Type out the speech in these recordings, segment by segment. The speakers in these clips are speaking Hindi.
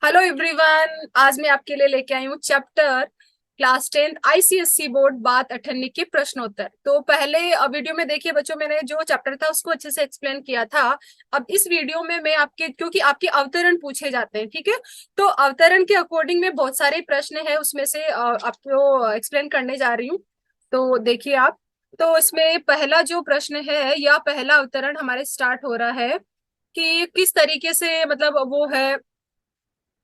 हेलो एवरीवन, आज मैं आपके लिए लेके आई हूँ चैप्टर क्लास 10 आईसीएससी बोर्ड बात 98 के प्रश्नोत्तर। तो पहले वीडियो में देखिए बच्चों, मैंने जो चैप्टर था उसको अच्छे से एक्सप्लेन किया था। अब इस वीडियो में मैं आपके, क्योंकि आपके अवतरण पूछे जाते हैं, ठीक है, तो अवतरण के अकॉर्डिंग में बहुत सारे प्रश्न है, उसमें से आपको एक्सप्लेन करने जा रही हूँ। तो देखिए आप, तो इसमें पहला जो प्रश्न है या पहला अवतरण हमारे स्टार्ट हो रहा है कि किस तरीके से, मतलब वो है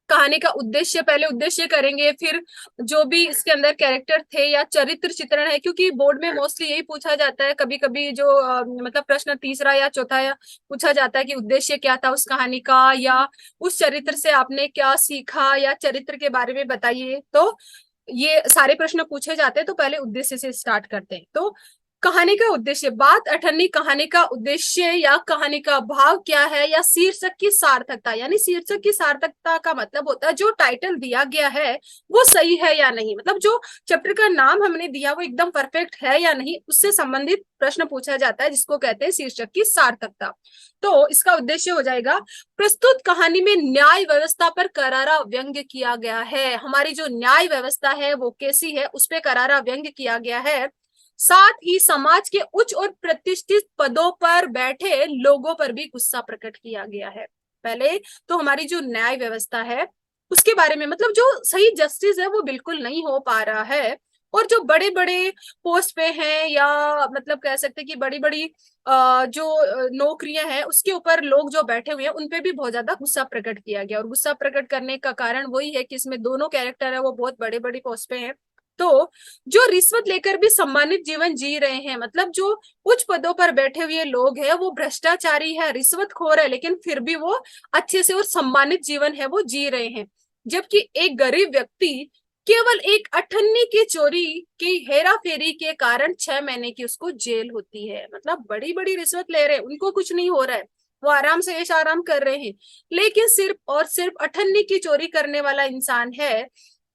कहानी का उद्देश्य। पहले उद्देश्य करेंगे, फिर जो भी इसके अंदर कैरेक्टर थे या चरित्र चित्रण है, क्योंकि बोर्ड में मोस्टली यही पूछा जाता है। कभी कभी जो मतलब प्रश्न तीसरा या चौथा या पूछा जाता है कि उद्देश्य क्या था उस कहानी का, या उस चरित्र से आपने क्या सीखा, या चरित्र के बारे में बताइए। तो ये सारे प्रश्न पूछे जाते हैं, तो पहले उद्देश्य से स्टार्ट करते हैं। तो कहानी का उद्देश्य, बात 98 कहानी का उद्देश्य या कहानी का भाव क्या है, या शीर्षक की सार्थकता। यानी शीर्षक की सार्थकता का मतलब होता है जो टाइटल दिया गया है वो सही है या नहीं, मतलब जो चैप्टर का नाम हमने दिया वो एकदम परफेक्ट है या नहीं, उससे संबंधित प्रश्न पूछा जाता है, जिसको कहते हैं शीर्षक की सार्थकता। तो इसका उद्देश्य हो जाएगा, प्रस्तुत कहानी में न्याय व्यवस्था पर करारा व्यंग्य किया गया है। हमारी जो न्याय व्यवस्था है वो कैसी है, उस पर करारा व्यंग्य किया गया है। साथ ही समाज के उच्च और प्रतिष्ठित पदों पर बैठे लोगों पर भी गुस्सा प्रकट किया गया है। पहले तो हमारी जो न्याय व्यवस्था है उसके बारे में, मतलब जो सही जस्टिस है वो बिल्कुल नहीं हो पा रहा है, और जो बड़े बड़े पोस्ट पे हैं, या मतलब कह सकते हैं कि बड़ी बड़ी जो नौकरियां हैं उसके ऊपर लोग जो बैठे हुए हैं उन पे भी बहुत ज्यादा गुस्सा प्रकट किया गया। और गुस्सा प्रकट करने का कारण वही है कि इसमें दोनों कैरेक्टर है वो बहुत बड़े बड़ी पोस्ट पे हैं। तो जो रिश्वत लेकर भी सम्मानित जीवन जी रहे हैं, मतलब जो उच्च पदों पर बैठे हुए लोग हैं वो भ्रष्टाचारी है, रिश्वतखोर है, लेकिन फिर भी वो अच्छे से और सम्मानित जीवन है वो जी रहे हैं। जबकि एक गरीब व्यक्ति केवल एक अठन्नी की चोरी की हेरा फेरी के कारण 6 महीने की उसको जेल होती है। मतलब बड़ी बड़ी रिश्वत ले रहे हैं, उनको कुछ नहीं हो रहा है, वो आराम से ऐश आराम कर रहे हैं, लेकिन सिर्फ और सिर्फ अठन्नी की चोरी करने वाला इंसान है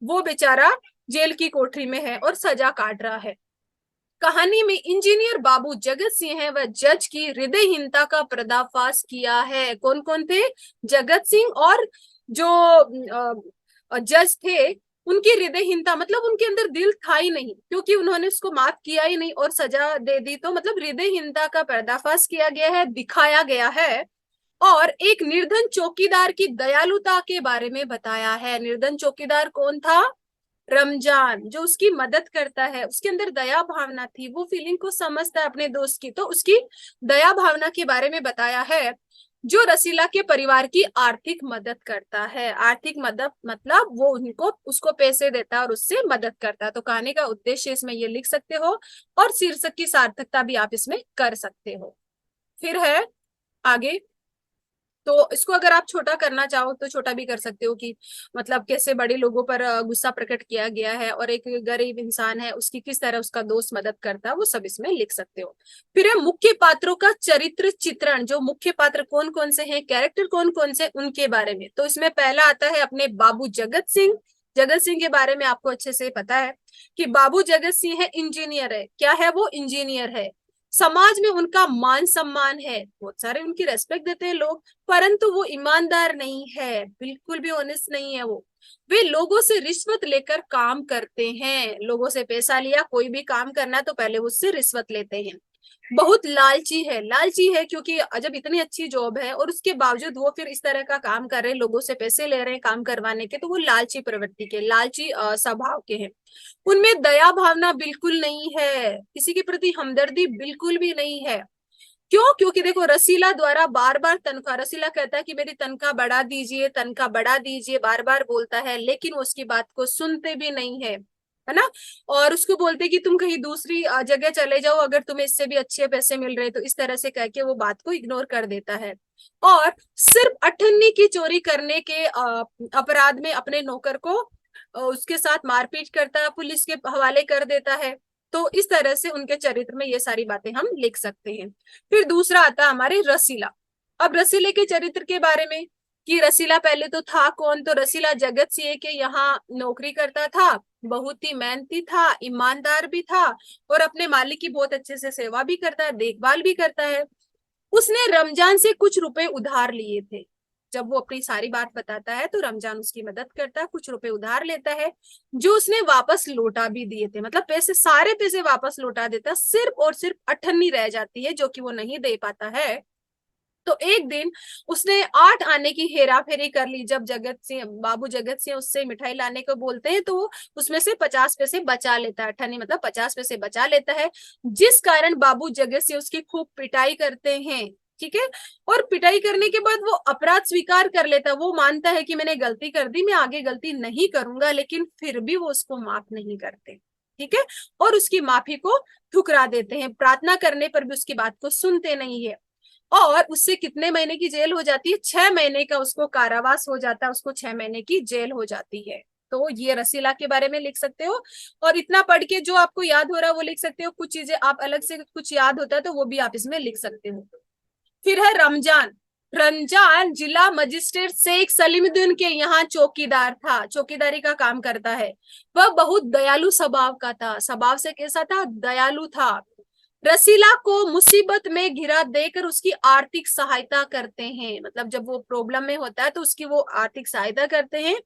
वो बेचारा जेल की कोठरी में है और सजा काट रहा है। कहानी में इंजीनियर बाबू जगत सिंह है, वह जज की हृदयहीनता का पर्दाफाश किया है। कौन कौन थे? जगत सिंह और जो जज थे, उनकी हृदयहीनता मतलब उनके अंदर दिल था ही नहीं, क्योंकि उन्होंने उसको माफ किया ही नहीं और सजा दे दी। तो मतलब हृदयहीनता का पर्दाफाश किया गया है, दिखाया गया है। और एक निर्धन चौकीदार की दयालुता के बारे में बताया है। निर्धन चौकीदार कौन था? रमजान, जो उसकी मदद करता है, उसके अंदर दया भावना थी, वो फीलिंग को समझता है अपने दोस्त की, तो उसकी दया भावना के बारे में बताया है। जो रसीला के परिवार की आर्थिक मदद करता है, आर्थिक मदद मतलब वो उनको उसको पैसे देता है और उससे मदद करता है। तो कहानी का उद्देश्य इसमें ये लिख सकते हो, और शीर्षक की सार्थकता भी आप इसमें कर सकते हो। फिर है आगे, तो इसको अगर आप छोटा करना चाहो तो छोटा भी कर सकते हो कि मतलब कैसे बड़े लोगों पर गुस्सा प्रकट किया गया है, और एक गरीब इंसान है उसकी किस तरह उसका दोस्त मदद करता है, वो सब इसमें लिख सकते हो। फिर है मुख्य पात्रों का चरित्र चित्रण, जो मुख्य पात्र कौन कौन से हैं, कैरेक्टर कौन कौन से, उनके बारे में। तो इसमें पहला आता है अपने बाबू जगत सिंह। जगत सिंह के बारे में आपको अच्छे से पता है कि बाबू जगत सिंह है, इंजीनियर है। क्या है वो? इंजीनियर है। समाज में उनका मान सम्मान है, बहुत सारे उनकी रेस्पेक्ट देते हैं लोग, परंतु वो ईमानदार नहीं है, बिल्कुल भी ऑनेस्ट नहीं है वो। वे लोगों से रिश्वत लेकर काम करते हैं, लोगों से पैसा लिया, कोई भी काम करना तो पहले उससे रिश्वत लेते हैं। बहुत लालची है, लालची है क्योंकि जब इतनी अच्छी जॉब है और उसके बावजूद वो फिर इस तरह का काम कर रहे हैं, लोगों से पैसे ले रहे हैं काम करवाने के, तो वो लालची प्रवृत्ति के, लालची स्वभाव के हैं। उनमें दया भावना बिल्कुल नहीं है, किसी के प्रति हमदर्दी बिल्कुल भी नहीं है। क्यों? क्योंकि देखो, रसीला द्वारा बार बार तनख्वाह, रसीला कहता है कि मेरी तनख्वाह बढ़ा दीजिए, तनख्वाह बढ़ा दीजिए, बार बार बोलता है, लेकिन वो उसकी बात को सुनते भी नहीं है ना। और उसको बोलते कि तुम कहीं दूसरी जगह चले जाओ, अगर तुम्हें इससे भी अच्छे पैसे मिल रहे, तो इस तरह से कह के वो बात को इग्नोर कर देता है। और सिर्फ अठन्नी की चोरी करने के अपराध में अपने नौकर को उसके साथ मारपीट करता है, पुलिस के हवाले कर देता है। तो इस तरह से उनके चरित्र में ये सारी बातें हम लिख सकते हैं। फिर दूसरा आता है हमारे रसीला। अब रसीले के चरित्र के बारे में, कि रसीला पहले तो था कौन? तो रसीला जगत सिंह के यहाँ नौकरी करता था, बहुत ही मेहनती था, ईमानदार भी था, और अपने मालिक की बहुत अच्छे से सेवा भी करता है, देखभाल भी करता है। उसने रमजान से कुछ रुपए उधार लिए थे। जब वो अपनी सारी बात बताता है तो रमजान उसकी मदद करता है, कुछ रुपए उधार लेता है जो उसने वापस लौटा भी दिए थे, मतलब पैसे, सारे पैसे वापस लौटा देता है, सिर्फ और सिर्फ अठन्नी रह जाती है जो कि वो नहीं दे पाता है। तो एक दिन उसने 8 आने की हेरा फेरी कर ली। जब जगत सिंह, बाबू जगत सिंह उससे मिठाई लाने को बोलते हैं तो वो उसमें से 50 पैसे बचा लेता है, अठन्नी मतलब 50 पैसे बचा लेता है, जिस कारण बाबू जगत सिंह उसकी खूब पिटाई करते हैं। ठीक है, और पिटाई करने के बाद वो अपराध स्वीकार कर लेता है, वो मानता है कि मैंने गलती कर दी, मैं आगे गलती नहीं करूंगा, लेकिन फिर भी वो उसको माफ नहीं करते। ठीक है, और उसकी माफी को ठुकरा देते हैं, प्रार्थना करने पर भी उसकी बात को सुनते नहीं है। और उससे कितने महीने की जेल हो जाती है? 6 महीने का उसको कारावास हो जाता है, उसको 6 महीने की जेल हो जाती है। तो ये रसीला के बारे में लिख सकते हो, और इतना पढ़ के जो आपको याद हो रहा है वो लिख सकते हो, कुछ चीजें आप अलग से कुछ याद होता है तो वो भी आप इसमें लिख सकते हो। फिर है रमजान। रमजान जिला मजिस्ट्रेट शेख सलीमुद्दीन के यहाँ चौकीदार था, चौकीदारी का काम करता है। वह बहुत दयालु स्वभाव का था, स्वभाव से कैसा था? दयालु था। रसीला को मुसीबत में घिरा देकर उसकी आर्थिक सहायता करते हैं, मतलब जब वो प्रॉब्लम में होता है तो उसकी वो आर्थिक सहायता करते हैं।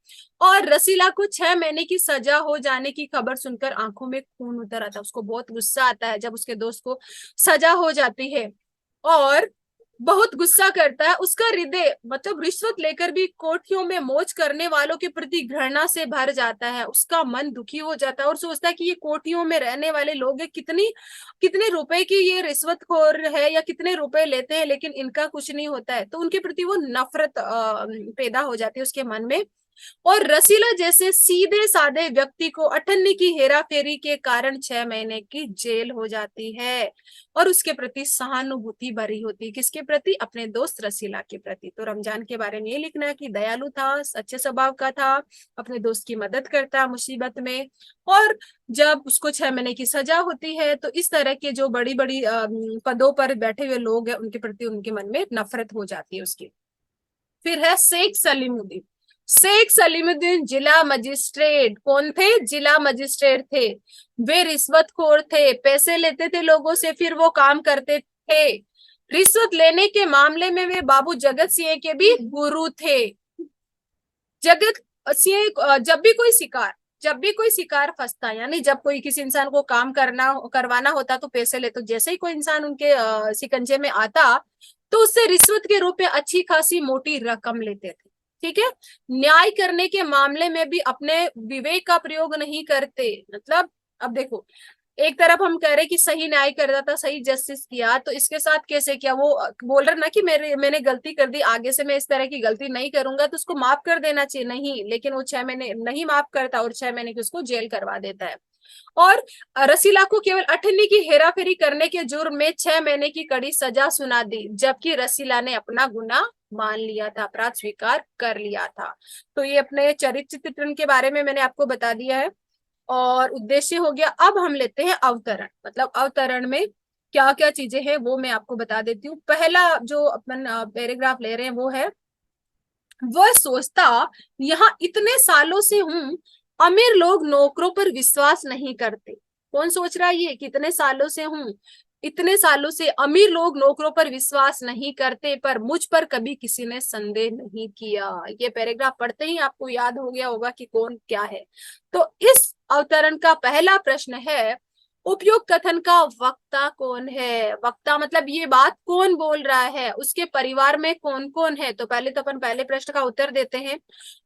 और रसीला को 6 महीने की सजा हो जाने की खबर सुनकर आंखों में खून उतर आता है, उसको बहुत गुस्सा आता है जब उसके दोस्त को सजा हो जाती है, और बहुत गुस्सा करता है। उसका हृदय मतलब रिश्वत लेकर भी कोठियों में मौज करने वालों के प्रति घृणा से भर जाता है, उसका मन दुखी हो जाता है और सोचता है कि ये कोठियों में रहने वाले लोग कितनी कितने रुपए की ये रिश्वतखोर है या कितने रुपए लेते हैं, लेकिन इनका कुछ नहीं होता है, तो उनके प्रति वो नफरत पैदा हो जाती है उसके मन में। और रसीला जैसे सीधे साधे व्यक्ति को अठन्नी की हेरा फेरी के कारण 6 महीने की जेल हो जाती है, और उसके प्रति सहानुभूति भरी होती है, किसके प्रति? अपने दोस्त रसीला के प्रति। तो रमजान के बारे में ये लिखना है कि दयालु था, अच्छे स्वभाव का था, अपने दोस्त की मदद करता मुसीबत में, और जब उसको 6 महीने की सजा होती है तो इस तरह के जो बड़ी बड़ी पदों पर बैठे हुए लोग हैं उनके प्रति उनके मन में नफरत हो जाती है उसकी। फिर है शेख सलीमुद्दीन। शेख सलीमुद्दीन जिला मजिस्ट्रेट कौन थे? जिला मजिस्ट्रेट थे। वे रिश्वतखोर थे, पैसे लेते थे लोगों से फिर वो काम करते थे। रिश्वत लेने के मामले में वे बाबू जगत सिंह के भी गुरु थे। जगत सिंह जब भी कोई शिकार फंसता, यानी जब कोई किसी इंसान को काम करवाना होता तो पैसे ले, तो जैसे ही कोई इंसान उनके शिकंजे में आता तो उससे रिश्वत के रूप में अच्छी खासी मोटी रकम लेते थे। ठीक है, न्याय करने के मामले में भी अपने विवेक का प्रयोग नहीं करते, मतलब अब देखो, एक तरफ हम कह रहे कि सही न्याय कर रहा था, सही जस्टिस किया, तो इसके साथ कैसे किया? वो बोल रहा ना कि मैंने गलती कर दी, आगे से मैं इस तरह की गलती नहीं करूंगा, तो उसको माफ कर देना चाहिए, नहीं, लेकिन वो 6 महीने नहीं माफ करता और 6 महीने की उसको जेल करवा देता है। और रसीला को केवल अठन्नी की हेराफेरी करने के जुर्म में 6 महीने की कड़ी सजा सुना दी, जबकि रसीला ने अपना गुनाह मान लिया था, अपराध स्वीकार कर लिया था। तो ये अपने चरित्र चित्रण के बारे में मैंने आपको बता दिया है और उद्देश्य हो गया। अब हम लेते हैं अवतरण, मतलब अवतरण में क्या क्या चीजें हैं वो मैं आपको बता देती हूँ। पहला जो अपन पैराग्राफ ले रहे हैं वो है, वह सोचता यहाँ इतने सालों से हूं, अमीर लोग नौकरों पर विश्वास नहीं करते। कौन सोच रहा है ये? कितने सालों से हूं, इतने सालों से अमीर लोग नौकरों पर विश्वास नहीं करते, पर मुझ पर कभी किसी ने संदेह नहीं किया। ये पैराग्राफ पढ़ते ही आपको याद हो गया होगा कि कौन क्या है। तो इस अवतरण का पहला प्रश्न है, उपयुक्त कथन का वक्ता कौन है? वक्ता मतलब ये बात कौन बोल रहा है, उसके परिवार में कौन कौन है? तो पहले तो अपन पहले प्रश्न का उत्तर देते हैं।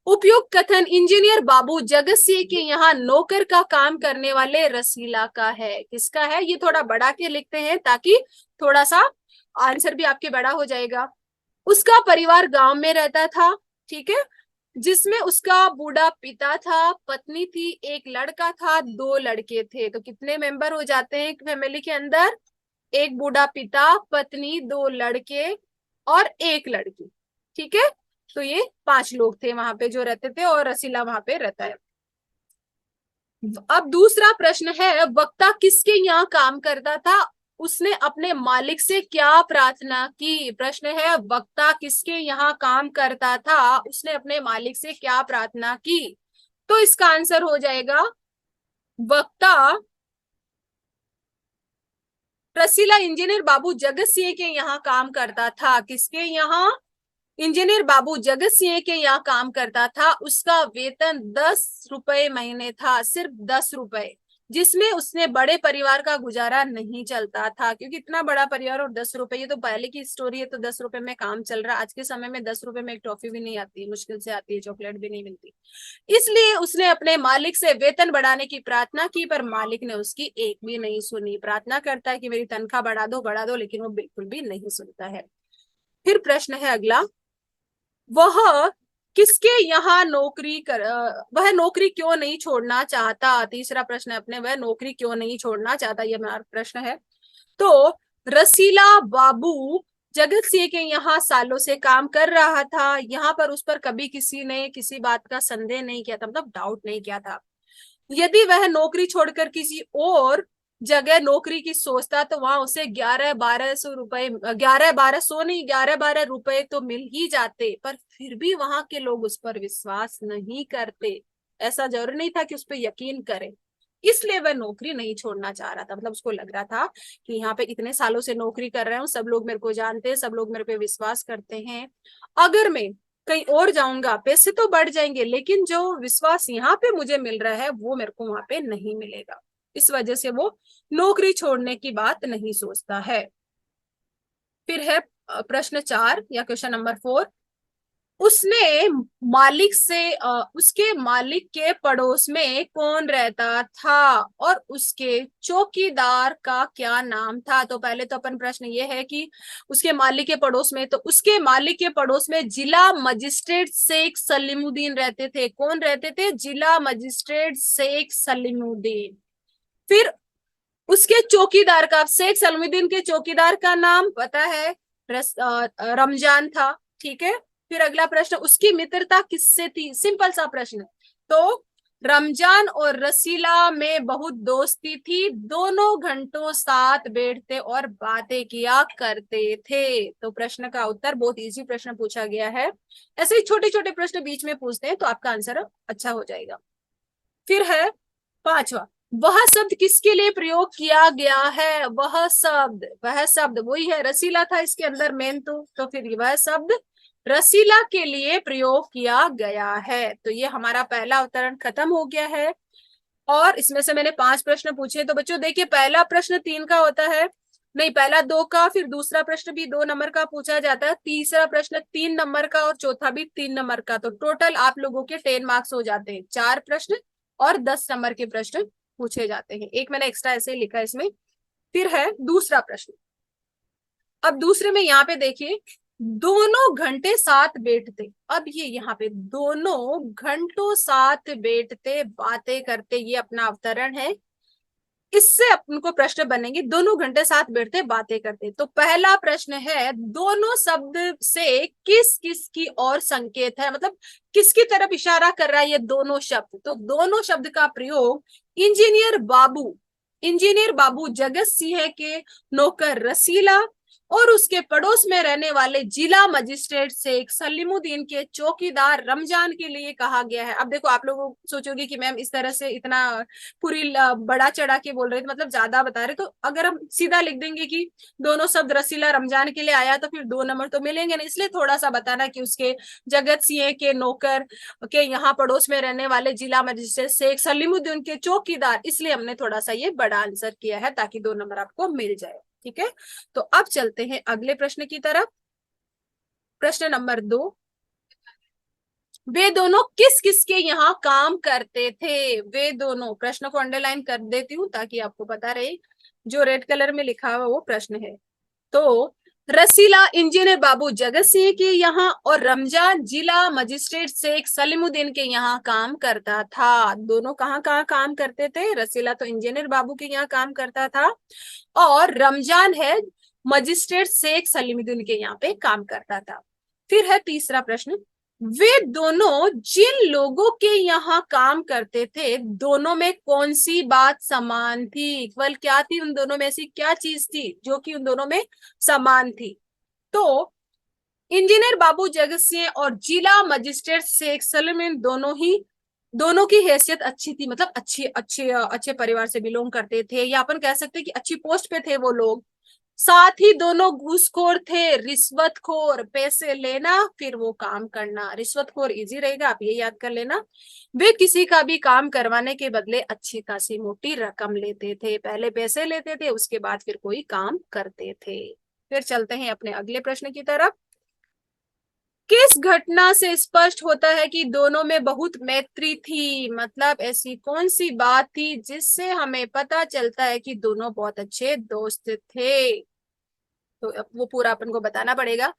उपयुक्त कथन इंजीनियर बाबू जगत सिंह के यहाँ नौकर का काम करने वाले रसीला का है। किसका है? ये थोड़ा बढ़ा के लिखते हैं ताकि थोड़ा सा आंसर भी आपके बड़ा हो जाएगा। उसका परिवार गांव में रहता था, ठीक है, जिसमें उसका बूढ़ा पिता था, पत्नी थी, एक लड़का था, 2 लड़के थे। तो कितने मेंबर हो जाते हैं एक फैमिली के अंदर? एक बूढ़ा पिता, पत्नी, 2 लड़के और एक लड़की। ठीक है, तो ये 5 लोग थे वहां पे जो रहते थे, और रसीला वहां पे रहता है। अब दूसरा प्रश्न है, वक्ता किसके यहाँ काम करता था? उसने अपने मालिक से क्या प्रार्थना की? प्रश्न है, वक्ता किसके यहाँ काम करता था? उसने अपने मालिक से क्या प्रार्थना की? तो इसका आंसर हो जाएगा, वक्ता रसीला इंजीनियर बाबू जगत सिंह के यहाँ काम करता था। किसके यहाँ? इंजीनियर बाबू जगत सिंह के यहाँ काम करता था, उसका वेतन 10 रुपए महीने था, सिर्फ 10 रुपए, जिसमें उसने बड़े परिवार का गुजारा नहीं चलता था, क्योंकि इतना बड़ा परिवार और 10 रुपए, ये तो पहले की स्टोरी है, तो 10 रुपए में काम चल रहा है। आज के समय में 10 रुपए में एक टॉफी भी नहीं आती, मुश्किल से आती है, चॉकलेट भी नहीं मिलती। इसलिए उसने अपने मालिक से वेतन बढ़ाने की प्रार्थना की, पर मालिक ने उसकी एक भी नहीं सुनी। प्रार्थना करता है कि मेरी तनख्वाह बढ़ा दो, लेकिन वो बिल्कुल भी नहीं सुनता है। फिर प्रश्न है अगला, वह किसके यहाँ नौकरी कर वह नौकरी क्यों नहीं छोड़ना चाहता। तीसरा प्रश्न है अपने, वह नौकरी क्यों नहीं छोड़ना चाहता, यह हमारा प्रश्न है। तो रसीला बाबू जगत सिंह के यहाँ सालों से काम कर रहा था, यहाँ पर उस पर कभी किसी ने किसी बात का संदेह नहीं किया था, मतलब डाउट नहीं किया था। यदि वह नौकरी छोड़कर किसी और जगह नौकरी की सोचता, तो वहां उसे 11-12 सौ रुपए, 11-12 सौ नहीं, 11-12 रुपए तो मिल ही जाते, पर फिर भी वहां के लोग उस पर विश्वास नहीं करते। ऐसा जरूरी नहीं था कि उस पर यकीन करें, इसलिए वह नौकरी नहीं छोड़ना चाह रहा था। मतलब उसको लग रहा था कि यहाँ पे इतने सालों से नौकरी कर रहे हूँ, सब लोग मेरे को जानते हैं, सब लोग मेरे पे विश्वास करते हैं, अगर मैं कहीं और जाऊंगा पैसे तो बढ़ जाएंगे, लेकिन जो विश्वास यहाँ पे मुझे मिल रहा है वो मेरे को वहां पे नहीं मिलेगा। इस वजह से वो नौकरी छोड़ने की बात नहीं सोचता है। फिर है प्रश्न 4 या क्वेश्चन नंबर 4, उसने मालिक से उसके मालिक के पड़ोस में कौन रहता था और उसके चौकीदार का क्या नाम था। तो पहले तो अपन प्रश्न ये है कि उसके मालिक के पड़ोस में, तो उसके मालिक के पड़ोस में जिला मजिस्ट्रेट शेख सलीमुद्दीन रहते थे। कौन रहते थे? जिला मजिस्ट्रेट शेख सलीमुद्दीन। फिर उसके चौकीदार का, शेख सलीमुद्दीन के चौकीदार का नाम पता है, रमजान था। ठीक है। फिर अगला प्रश्न, उसकी मित्रता किससे थी? सिंपल सा प्रश्न। तो रमजान और रसीला में बहुत दोस्ती थी, दोनों घंटों साथ बैठते और बातें किया करते थे। तो प्रश्न का उत्तर, बहुत इजी प्रश्न पूछा गया है, ऐसे ही छोटे छोटे प्रश्न बीच में पूछते हैं तो आपका आंसर अच्छा हो जाएगा। फिर है 5वां, वह शब्द किसके लिए प्रयोग किया गया है? वह शब्द वही है, रसीला था इसके अंदर मेन, तो फिर वह शब्द रसीला के लिए प्रयोग किया गया है। तो ये हमारा पहला अवतरण खत्म हो गया है, और इसमें से मैंने 5 प्रश्न पूछे। तो बच्चों देखिए, पहला प्रश्न 3 का होता है, नहीं पहला 2 का, फिर दूसरा प्रश्न भी 2 नंबर का पूछा जाता है, तीसरा प्रश्न 3 नंबर का, और चौथा भी 3 नंबर का। तो टोटल आप लोगों के 10 मार्क्स हो जाते हैं, 4 प्रश्न और 10 नंबर के प्रश्न पूछे जाते हैं। एक मैंने एक्स्ट्रा ऐसे ही लिखा है इसमें। फिर है दूसरा प्रश्न। अब दूसरे में यहाँ पे देखिए, दोनों घंटे साथ बैठते, अब ये यहाँ पे दोनों घंटों साथ बैठते बातें करते, ये अपना अवतरण है। इससे अपन को प्रश्न बनेंगे, दोनों घंटे साथ बैठते बातें करते। तो पहला प्रश्न है, दोनों शब्द से किस किस की ओर संकेत है, मतलब किसकी तरफ इशारा कर रहा है ये दोनों शब्द। तो दोनों शब्द का प्रयोग इंजीनियर बाबू जगत सिंह के नौकर रसीला और उसके पड़ोस में रहने वाले जिला मजिस्ट्रेट शेख सलीमुद्दीन के चौकीदार रमजान के लिए कहा गया है। अब देखो, आप लोग सोचोगे कि मैम इस तरह से इतना पूरी बड़ा चढ़ा के बोल रहे थे, मतलब ज्यादा बता रहे, तो अगर हम सीधा लिख देंगे कि दोनों शब्द रसीला रमजान के लिए आया, तो फिर 2 नंबर तो मिलेंगे नहीं। इसलिए थोड़ा सा बताना कि उसके जगत सिंह के नौकर के यहाँ पड़ोस में रहने वाले जिला मजिस्ट्रेट शेख सलीमुद्दीन के चौकीदार, इसलिए हमने थोड़ा सा ये बड़ा आंसर किया है ताकि 2 नंबर आपको मिल जाए। ठीक है। तो अब चलते हैं अगले प्रश्न की तरफ। प्रश्न नंबर 2, वे दोनों किस किसके यहाँ काम करते थे? वे दोनों, प्रश्न को अंडरलाइन कर देती हूँ ताकि आपको पता रहे, जो रेड कलर में लिखा हुआ वो प्रश्न है। तो रसीला इंजीनियर बाबू जगत सिंह के यहाँ और रमजान जिला मजिस्ट्रेट शेख सलीमुद्दीन के यहाँ काम करता था। दोनों कहाँ कहाँ काम करते थे? रसीला तो इंजीनियर बाबू के यहाँ काम करता था, और रमजान है मजिस्ट्रेट शेख सलीमुद्दीन के यहाँ पे काम करता था। फिर है तीसरा प्रश्न, वे दोनों जिन लोगों के यहाँ काम करते थे, दोनों में कौन सी बात समान थी? इक्वल क्या थी? उन दोनों में ऐसी क्या चीज थी जो कि उन दोनों में समान थी? तो इंजीनियर बाबू जगत सिंह और जिला मजिस्ट्रेट शेख सलीम दोनों की हैसियत अच्छी थी, मतलब अच्छे अच्छे अच्छे परिवार से बिलोंग करते थे, या अपन कह सकते हैं कि अच्छी पोस्ट पे थे वो लोग। साथ ही दोनों घूसखोर थे, रिश्वतखोर, पैसे लेना फिर वो काम करना। रिश्वतखोर इजी रहेगा, आप ये याद कर लेना। वे किसी का भी काम करवाने के बदले अच्छी खासी मोटी रकम लेते थे। पहले पैसे लेते थे, उसके बाद फिर कोई काम करते थे। फिर चलते हैं अपने अगले प्रश्न की तरफ। किस घटना से स्पष्ट होता है कि दोनों में बहुत मैत्री थी? मतलब ऐसी कौन सी बात थी जिससे हमें पता चलता है कि दोनों बहुत अच्छे दोस्त थे? तो अब वो पूरा अपन को बताना पड़ेगा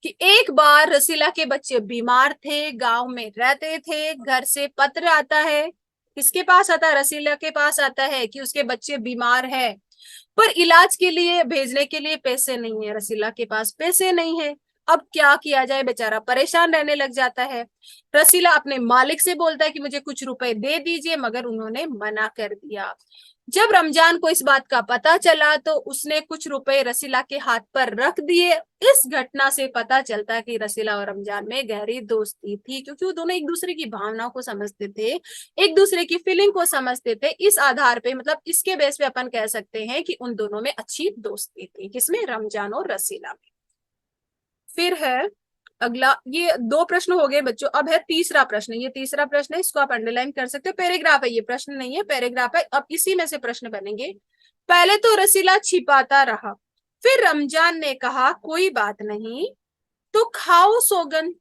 कि एक बार रसीला के बच्चे बीमार थे, गांव में रहते थे, घर से पत्र आता है। किसके पास आता है? रसीला के पास आता है कि उसके बच्चे बीमार है, पर इलाज के लिए भेजने के लिए पैसे नहीं है। रसीला के पास पैसे नहीं है। अब क्या किया जाए? बेचारा परेशान रहने लग जाता है। रसीला अपने मालिक से बोलता है कि मुझे कुछ रुपए दे दीजिए, मगर उन्होंने मना कर दिया। जब रमजान को इस बात का पता चला तो उसने कुछ रुपए रसीला के हाथ पर रख दिए। इस घटना से पता चलता है कि रसीला और रमजान में गहरी दोस्ती थी, क्योंकि वो दोनों एक दूसरे की भावनाओं को समझते थे, एक दूसरे की फीलिंग को समझते थे। इस आधार पे, मतलब इसके बेस पे अपन कह सकते हैं कि उन दोनों में अच्छी दोस्ती थी। किसमें? रमजान और रसीला में। फिर है अगला, ये दो प्रश्न हो गए बच्चों। अब है तीसरा प्रश्न। ये तीसरा प्रश्न है, इसको आप अंडरलाइन कर सकते हो, पैराग्राफ है, ये प्रश्न नहीं है, पैराग्राफ है। अब इसी में से प्रश्न बनेंगे। पहले तो रसीला छिपाता रहा, फिर रमजान ने कहा कोई बात नहीं, तो खाओ सोगन।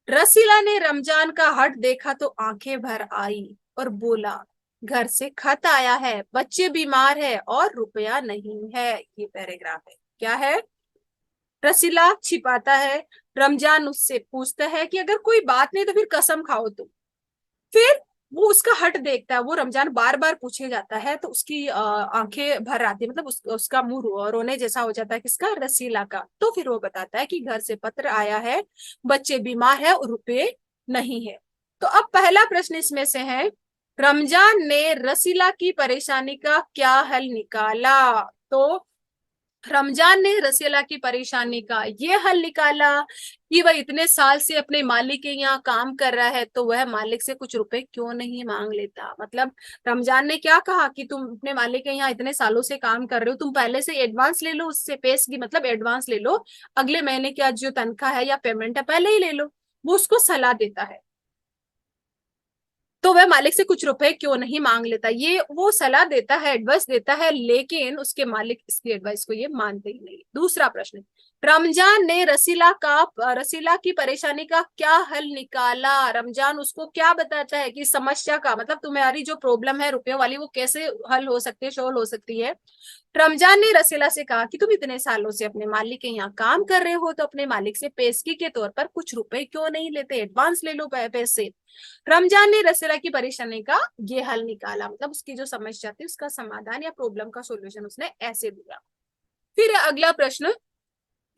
रसीला ने रमजान का हट देखा तो आंखें भर आई और बोला, घर से खत आया है, बच्चे बीमार है और रुपया नहीं है। ये पैराग्राफ है। क्या है? रसीला छिपाता है, रमजान उससे पूछता है कि अगर कोई बात नहीं तो फिर कसम खाओ तुम। फिर वो उसका हट देखता है, वो रमजान बार बार पूछे जाता है तो उसकी आंखें भर आती है, मतलब उसका मुंह रोने जैसा हो जाता है। किसका? रसीला का। तो फिर वो बताता है कि घर से पत्र आया है, बच्चे बीमार है और रुपए नहीं है। तो अब पहला प्रश्न इसमें से है, रमजान ने रसीला की परेशानी का क्या हल निकाला? तो रमजान ने रसीला की परेशानी का ये हल निकाला कि वह इतने साल से अपने मालिक के यहाँ काम कर रहा है, तो वह मालिक से कुछ रुपए क्यों नहीं मांग लेता। मतलब रमजान ने क्या कहा कि तुम अपने मालिक के यहाँ इतने सालों से काम कर रहे हो, तुम पहले से एडवांस ले लो, उससे पेश की मतलब एडवांस ले लो, अगले महीने की आज जो तनख्वाह है या पेमेंट है पहले ही ले लो। वो उसको सलाह देता है, तो वह मालिक से कुछ रुपए क्यों नहीं मांग लेता। ये वो सलाह देता है, एडवाइस देता है, लेकिन उसके मालिक इसकी एडवाइस को ये मानते ही नहीं। दूसरा प्रश्न, रमजान ने रसीला की परेशानी का क्या हल निकाला? रमजान उसको क्या बताता है कि समस्या का, मतलब तुम्हारी जो प्रॉब्लम है रुपयों वाली, वो कैसे हल हो सकती है, सोल्व हो सकती है। रमजान ने रसीला से कहा कि तुम इतने सालों से अपने मालिक के यहाँ काम कर रहे हो, तो अपने मालिक से पेशगी के तौर पर कुछ रुपए क्यों नहीं लेते, एडवांस ले लो पैसे। रमजान ने रसीला की परेशानी का ये हल निकाला, मतलब उसकी जो समस्या थी उसका समाधान या प्रॉब्लम का सोल्यूशन उसने ऐसे दिया। फिर अगला प्रश्न,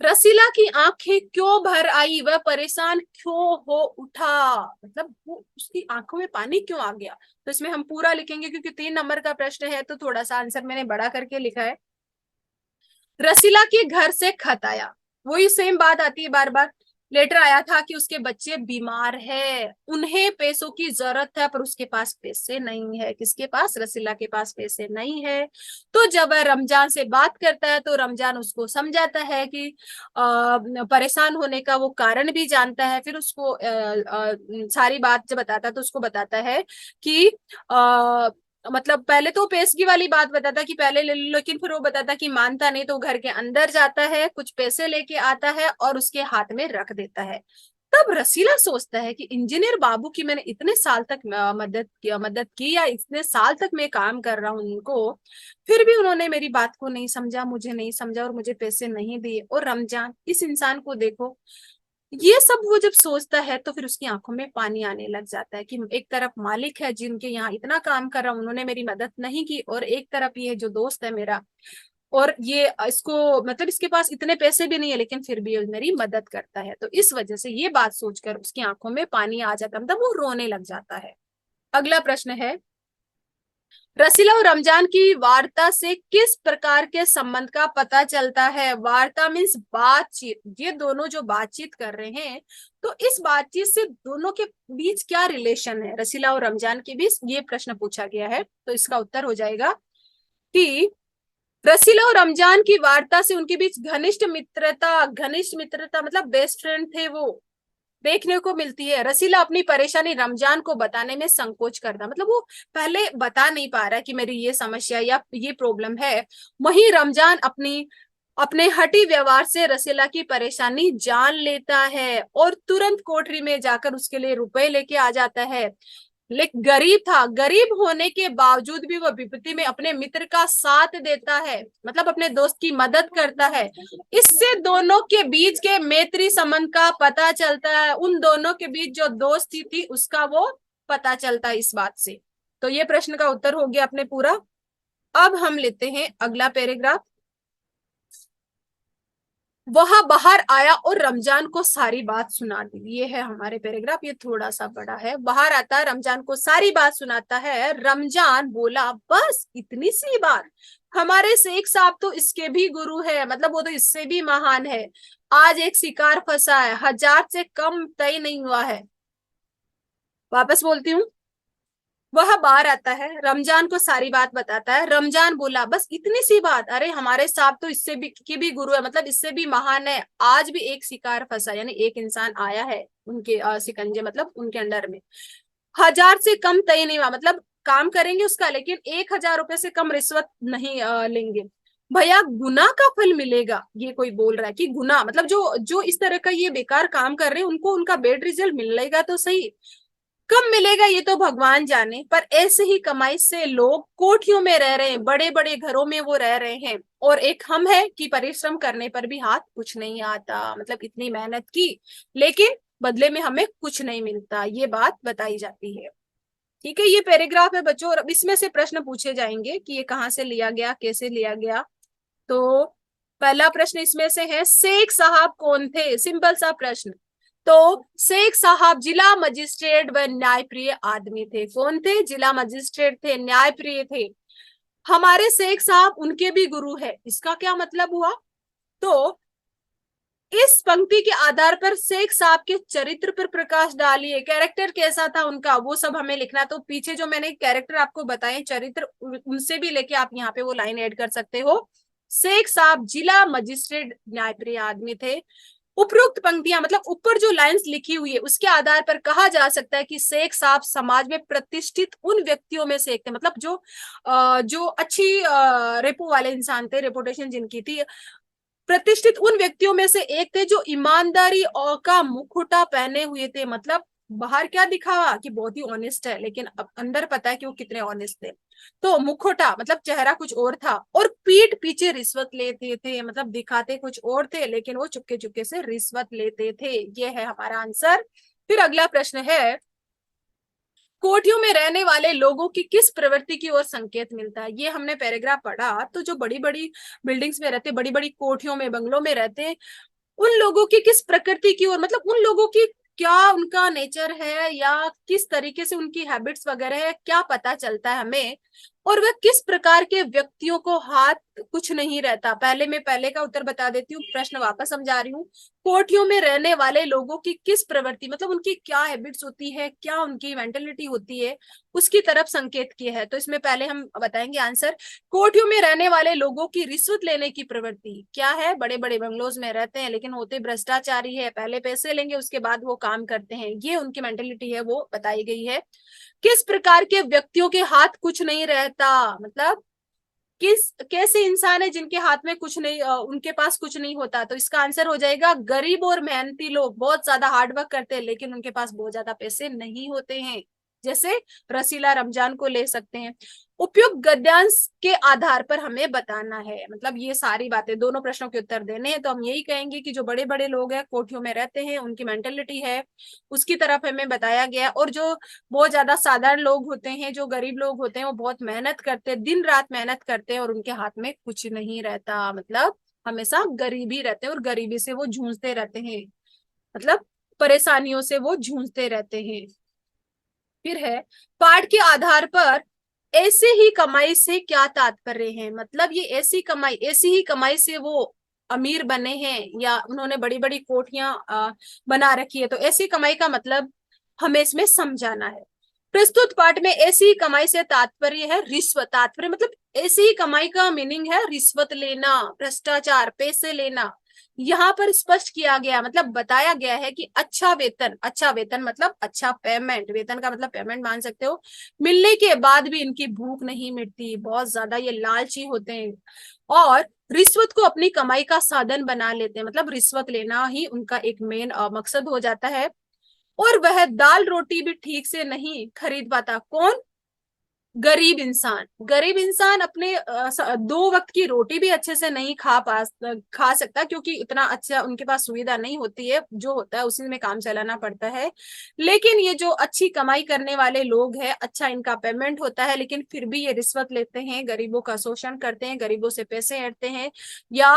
रसीला की आंखें क्यों भर आई, वह परेशान क्यों हो उठा, मतलब वो उसकी आंखों में पानी क्यों आ गया। तो इसमें हम पूरा लिखेंगे क्योंकि 3 नंबर का प्रश्न है, तो थोड़ा सा आंसर मैंने बड़ा करके लिखा है। रसीला के घर से खत आया, वही सेम बात आती है बार बार। लेटर आया था कि उसके बच्चे बीमार है, उन्हें पैसों की जरूरत है, पर उसके पास पैसे नहीं है। किसके पास? रसीला के पास पैसे नहीं है। तो जब वह रमजान से बात करता है तो रमजान उसको समझाता है कि परेशान होने का वो कारण भी जानता है। फिर उसको सारी बात जब बताता है तो उसको बताता है कि मतलब पहले तो पेशगी वाली बात बताता कि पहले ले लो, लेकिन फिर वो बताता कि मानता नहीं, तो घर के अंदर जाता है, कुछ पैसे लेके आता है और उसके हाथ में रख देता है। तब रसीला सोचता है कि इंजीनियर बाबू की मैंने इतने साल तक मदद की या इतने साल तक मैं काम कर रहा हूँ उनको, फिर भी उन्होंने मेरी बात को नहीं समझा, मुझे नहीं समझा और मुझे पैसे नहीं दिए। और रमजान, इस इंसान को देखो। ये सब वो जब सोचता है तो फिर उसकी आंखों में पानी आने लग जाता है कि एक तरफ मालिक है जिनके यहाँ इतना काम कर रहा हूं, उन्होंने मेरी मदद नहीं की, और एक तरफ ये जो दोस्त है मेरा, और ये इसको मतलब इसके पास इतने पैसे भी नहीं है लेकिन फिर भी मेरी मदद करता है। तो इस वजह से ये बात सोचकर उसकी आंखों में पानी आ जाता है, मतलब वो रोने लग जाता है। अगला प्रश्न है, रसीला और रमजान की वार्ता से किस प्रकार के संबंध का पता चलता है? वार्ता मीन्स बातचीत, ये दोनों जो बातचीत कर रहे हैं, तो इस बातचीत से दोनों के बीच क्या रिलेशन है, रसीला और रमजान के बीच, ये प्रश्न पूछा गया है। तो इसका उत्तर हो जाएगा कि रसीला और रमजान की वार्ता से उनके बीच घनिष्ठ मित्रता मतलब बेस्ट फ्रेंड थे वो, देखने को मिलती है। रसीला अपनी परेशानी रमजान को बताने में संकोच करता, मतलब वो पहले बता नहीं पा रहा कि मेरी ये समस्या या ये प्रॉब्लम है। वहीं रमजान अपने हठी व्यवहार से रसीला की परेशानी जान लेता है और तुरंत कोठरी में जाकर उसके लिए रुपए लेके आ जाता है। लेकिन गरीब था, गरीब होने के बावजूद भी वह विपत्ति में अपने मित्र का साथ देता है, मतलब अपने दोस्त की मदद करता है। इससे दोनों के बीच के मैत्री संबंध का पता चलता है, उन दोनों के बीच जो दोस्ती थी उसका वो पता चलता है इस बात से। तो ये प्रश्न का उत्तर हो गया अपने पूरा। अब हम लेते हैं अगला पैराग्राफ। वह बाहर आया और रमजान को सारी बात सुना दी। ये है हमारे पैराग्राफ, ये थोड़ा सा बड़ा है। बाहर आता है, रमजान को सारी बात सुनाता है। रमजान बोला, बस इतनी सी बात? हमारे शेख साहब तो इसके भी गुरु है, मतलब वो तो इससे भी महान है। आज एक शिकार फंसा है, 1000 से कम तय नहीं हुआ है। वापस बोलती हूँ। वह बाहर आता है, रमजान को सारी बात बताता है। रमजान बोला, बस इतनी सी बात? अरे हमारे साहब तो इससे भी की भी गुरु है, मतलब इससे भी महान है। आज भी एक शिकार फंसा, यानी एक इंसान आया है उनके शिकंजे, मतलब उनके अंडर में। 1000 से कम तय नहीं हुआ, मतलब काम करेंगे उसका, लेकिन 1000 रुपए से कम रिश्वत नहीं लेंगे। भैया गुनाह का फल मिलेगा, ये कोई बोल रहा है कि गुनाह मतलब जो जो इस तरह का ये बेकार काम कर रहे हैं उनको उनका बेड रिजल्ट मिलेगा तो सही, कब मिलेगा ये तो भगवान जाने। पर ऐसे ही कमाई से लोग कोठियों में रह रहे हैं, बड़े बड़े घरों में वो रह रहे हैं, और एक हम है कि परिश्रम करने पर भी हाथ कुछ नहीं आता, मतलब इतनी मेहनत की लेकिन बदले में हमें कुछ नहीं मिलता, ये बात बताई जाती है। ठीक है, ये पैराग्राफ है बच्चों, और अब इसमें से प्रश्न पूछे जाएंगे कि ये कहाँ से लिया गया, कैसे लिया गया। तो पहला प्रश्न इसमें से है, शेख साहब कौन थे? सिंपल सा प्रश्न। तो शेख साहब जिला मजिस्ट्रेट व न्यायप्रिय आदमी थे। कौन थे? जिला मजिस्ट्रेट थे, न्यायप्रिय थे। हमारे शेख साहब उनके भी गुरु है, इसका क्या मतलब हुआ? तो इस पंक्ति के आधार पर शेख साहब के चरित्र पर प्रकाश डालिए। कैरेक्टर कैसा था उनका वो सब हमें लिखना। तो पीछे जो मैंने कैरेक्टर आपको बताए चरित्र, उनसे भी लेके आप यहाँ पे वो लाइन ऐड कर सकते हो। शेख साहब जिला मजिस्ट्रेट न्यायप्रिय आदमी थे। उपरोक्त पंक्तियां, मतलब ऊपर जो लाइंस लिखी हुई है उसके आधार पर कहा जा सकता है कि शेख साहब समाज में प्रतिष्ठित उन व्यक्तियों में से एक थे, मतलब जो अच्छी रेपो वाले इंसान थे, रेपुटेशन जिनकी थी, प्रतिष्ठित उन व्यक्तियों में से एक थे जो ईमानदारी और का मुखौटा पहने हुए थे। मतलब बाहर क्या दिखावा कि बहुत ही ऑनेस्ट है, लेकिन अब अंदर पता है कि वो कितने ऑनेस्ट थे। तो मुखौटा मतलब चेहरा कुछ और था, और पीठ पीछे रिश्वत लेते थे, मतलब दिखाते कुछ और थे लेकिन वो चुपके चुपके से रिश्वत लेते थे। ये है हमारा आंसर। फिर अगला प्रश्न है, कोठियों में रहने वाले लोगों की किस प्रवृत्ति की ओर संकेत मिलता है? ये हमने पैराग्राफ पढ़ा। तो जो बड़ी बड़ी बिल्डिंग्स में रहते, बड़ी बड़ी कोठियों में, बंगलों में रहते, उन लोगों की किस प्रकृति की ओर, मतलब उन लोगों की क्या उनका नेचर है या किस तरीके से उनकी हैबिट्स वगैरह है, क्या पता चलता है हमें। और वह किस प्रकार के व्यक्तियों को हाथ कुछ नहीं रहता। पहले मैं पहले का उत्तर बता देती हूँ, प्रश्न वापस समझा रही हूँ। कोठियों में रहने वाले लोगों की किस प्रवृत्ति, मतलब उनकी क्या हैबिट्स होती है, क्या उनकी मेंटेलिटी होती है, उसकी तरफ संकेत किया है। तो इसमें पहले हम बताएंगे आंसर। कोठियों में रहने वाले लोगों की रिश्वत लेने की प्रवृत्ति क्या है? बड़े बड़े बंगलोज में रहते हैं लेकिन होते भ्रष्टाचारी है, पहले पैसे लेंगे उसके बाद वो काम करते हैं, ये उनकी मेंटेलिटी है, वो बताई गई है। किस प्रकार के व्यक्तियों के हाथ कुछ नहीं रहता, मतलब किस कैसे इंसान है जिनके हाथ में कुछ नहीं, उनके पास कुछ नहीं होता। तो इसका आंसर हो जाएगा गरीब और मेहनती लोग, बहुत ज्यादा हार्डवर्क करते हैं लेकिन उनके पास बहुत ज्यादा पैसे नहीं होते हैं। जैसे रसीला रमजान को ले सकते हैं। उपयुक्त गद्यांश के आधार पर हमें बताना है, मतलब ये सारी बातें, दोनों प्रश्नों के उत्तर देने हैं। तो हम यही कहेंगे कि जो बड़े बड़े लोग हैं कोठियों में रहते हैं, उनकी मेंटेलिटी है उसकी तरफ हमें बताया गया। और जो बहुत ज्यादा साधारण लोग होते हैं, जो गरीब लोग होते हैं, वो बहुत मेहनत करते हैं, दिन रात मेहनत करते हैं और उनके हाथ में कुछ नहीं रहता, मतलब हमेशा गरीबी रहते हैं और गरीबी से वो जूझते रहते हैं, मतलब परेशानियों से वो जूझते रहते हैं। फिर है, पाठ के आधार पर ऐसे ही कमाई से क्या तात्पर्य है? मतलब ये ऐसी ही कमाई से वो अमीर बने हैं या उन्होंने बड़ी बड़ी कोठियां बना रखी है, तो ऐसी कमाई का मतलब हमें इसमें समझाना है। प्रस्तुत पाठ में ऐसी कमाई से तात्पर्य है रिश्वत। तात्पर्य मतलब ऐसी कमाई का मीनिंग है रिश्वत लेना, भ्रष्टाचार, पैसे लेना। यहाँ पर स्पष्ट किया गया मतलब बताया गया है कि अच्छा वेतन, अच्छा वेतन मतलब अच्छा पेमेंट, वेतन का मतलब पेमेंट मान सकते हो, मिलने के बाद भी इनकी भूख नहीं मिटती, बहुत ज्यादा ये लालची होते हैं और रिश्वत को अपनी कमाई का साधन बना लेते हैं। मतलब रिश्वत लेना ही उनका एक मेन मकसद हो जाता है। और वह दाल रोटी भी ठीक से नहीं खरीद पाता। कौन? गरीब इंसान। गरीब इंसान अपने 2 वक्त की रोटी भी अच्छे से नहीं खा सकता, क्योंकि इतना अच्छा उनके पास सुविधा नहीं होती है, जो होता है उसी में काम चलाना पड़ता है। लेकिन ये जो अच्छी कमाई करने वाले लोग हैं, अच्छा इनका पेमेंट होता है, लेकिन फिर भी ये रिश्वत लेते हैं, गरीबों का शोषण करते हैं, गरीबों से पैसे ऐंठते हैं, या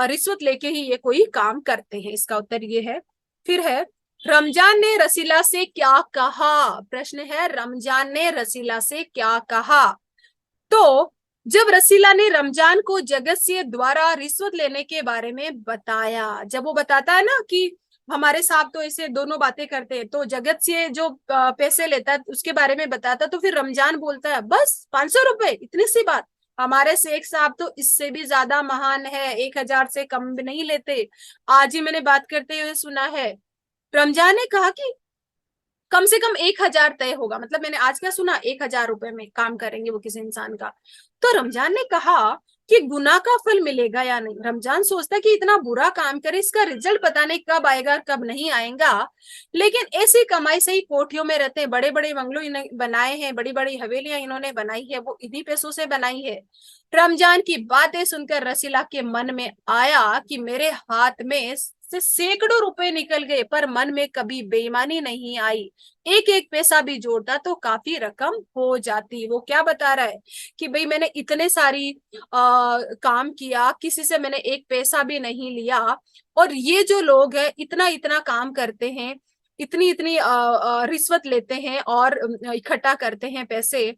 रिश्वत लेके ही ये कोई काम करते हैं। इसका उत्तर ये है। फिर है, रमजान ने रसीला से क्या कहा। प्रश्न है, रमजान ने रसीला से क्या कहा। तो जब रसीला ने रमजान को जगत द्वारा रिश्वत लेने के बारे में बताया, जब वो बताता है ना कि हमारे साहब तो ऐसे दोनों बातें करते हैं, तो जगत से जो पैसे लेता है उसके बारे में बताता, तो फिर रमजान बोलता है बस 500 रुपए, इतनी सी बात। हमारे शेख साहब तो इससे भी ज्यादा महान है, 1000 से कम भी नहीं लेते। आज ही मैंने बात करते हुए सुना है, रमजान ने कहा कि कम से कम 1000 तय होगा। मतलब मैंने आज क्या सुना, 1000 रुपए में काम करेंगे वो किसी इंसान का। तो रमजान ने कहा कि गुनाह का फल मिलेगा या नहीं। रमजान सोचता कि इतना बुरा काम करे, इसका रिजल्ट पता नहीं कब आएगा कब नहीं आएगा, लेकिन ऐसी कमाई से ही कोठियों में रहते हैं, बड़े बड़े बंगलों इन्हें बनाए हैं, बड़ी बड़ी हवेलियां इन्होंने बनाई है, वो इन्हीं पैसों से बनाई है। रमजान की बातें सुनकर रसीला के मन में आया कि मेरे हाथ में से सैकड़ों रुपए निकल गए, पर मन में कभी बेईमानी नहीं आई। एक एक पैसा भी जोड़ता तो काफी रकम हो जाती। वो क्या बता रहा है कि भाई मैंने इतने सारी काम किया, किसी से मैंने एक पैसा भी नहीं लिया, और ये जो लोग हैं इतना इतना काम करते हैं, इतनी इतनी रिश्वत लेते हैं और इकट्ठा करते हैं पैसे।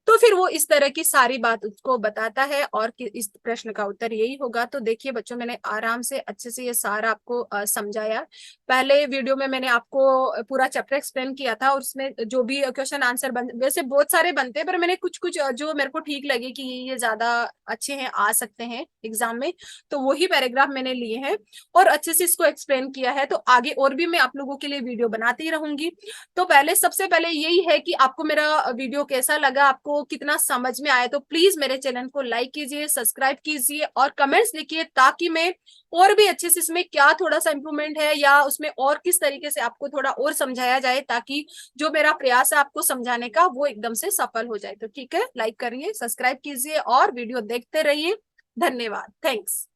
तो फिर वो इस तरह की सारी बात उसको बताता है, और इस प्रश्न का उत्तर यही होगा। तो देखिए बच्चों, मैंने आराम से अच्छे से ये सारा आपको समझाया। पहले वीडियो में मैंने आपको पूरा चैप्टर एक्सप्लेन किया था, और उसमें जो भी क्वेश्चन आंसर वैसे बहुत सारे बनते हैं, पर मैंने कुछ कुछ जो मेरे को ठीक लगे कि ये ज्यादा अच्छे हैं, आ सकते हैं एग्जाम में, तो वही पैराग्राफ मैंने लिए हैं और अच्छे से इसको एक्सप्लेन किया है। तो आगे और भी मैं आप लोगों के लिए वीडियो बनाती रहूंगी। तो पहले सबसे पहले यही है कि आपको मेरा वीडियो कैसा लगा, आपको कितना समझ में आया, तो प्लीज मेरे चैनल को लाइक कीजिए, सब्सक्राइब कीजिए और कमेंट्स लिखिए, ताकि मैं और भी अच्छे से इसमें क्या थोड़ा सा इंप्रूवमेंट है या उसमें और किस तरीके से आपको थोड़ा और समझाया जाए, ताकि जो मेरा प्रयास है आपको समझाने का वो एकदम से सफल हो जाए। तो ठीक है, लाइक करिए, सब्सक्राइब कीजिए और वीडियो देखते रहिए। धन्यवाद, थैंक्स।